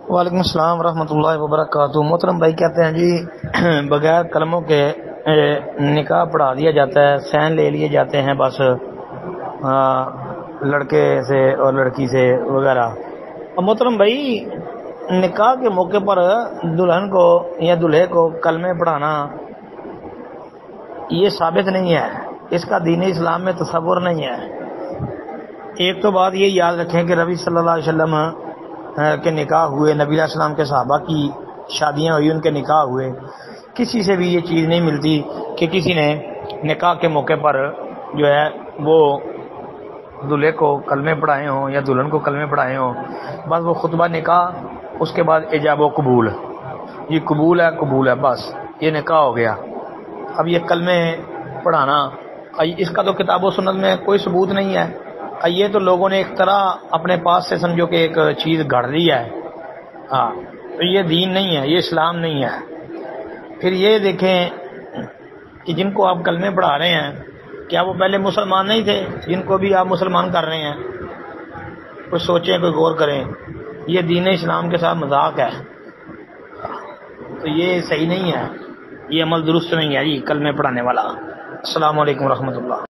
وعلیکم السلام ورحمۃ اللہ وبرکاتہ۔ محترم بھائی کہتے ہیں جی بغیر کلموں کے نکاح پڑھا دیا جاتا ہے، سین لے لیے جاتے ہیں بس لڑکے سے اور لڑکی سے وغیرہ۔ اور محترم بھائی نکاح کے موقع پر دلہن کو یا دلہے کو کلمے پڑھانا یہ ثابت نہیں ہے، اس کا دین اسلام میں تصور نہیں ہے۔ ایک تو بات یہ یاد رکھیں کہ نبی صلی اللہ علیہ وسلم کے نکاح ہوئے، نبی علیہ السلام کے صحابہ کی شادیاں ہوئی، ان کے نکاح ہوئے، کسی سے بھی یہ چیز نہیں ملتی کہ کسی نے نکاح کے موقع پر جو ہے وہ دلہے کو کلمے پڑھائے ہوں یا دلہن کو کلمے پڑھائے ہوں۔ بس وہ خطبہ نکاح، اس کے بعد ایجاب و قبول، یہ قبول ہے بس یہ نکاح ہو گیا۔ اب یہ کلمے پڑھانا اس کا تو کتاب و سنت میں کوئی ثبوت نہیں ہے، یہ تو لوگوں نے ایک طرح اپنے پاس سے سمجھو کہ ایک چیز گھڑ لی ہے۔ تو یہ دین نہیں ہے، یہ اسلام نہیں ہے۔ پھر یہ دیکھیں کہ جن کو آپ کلمے پڑھا رہے ہیں کیا وہ پہلے مسلمان نہیں تھے جن کو بھی آپ مسلمان کر رہے ہیں؟ کچھ سوچیں، کوئی غور کریں، یہ دین اسلام کے ساتھ مذاق ہے، تو یہ صحیح نہیں ہے، یہ عمل درست نہیں ہے جی کلمے پڑھانے والا۔ السلام علیکم ورحمۃ اللہ۔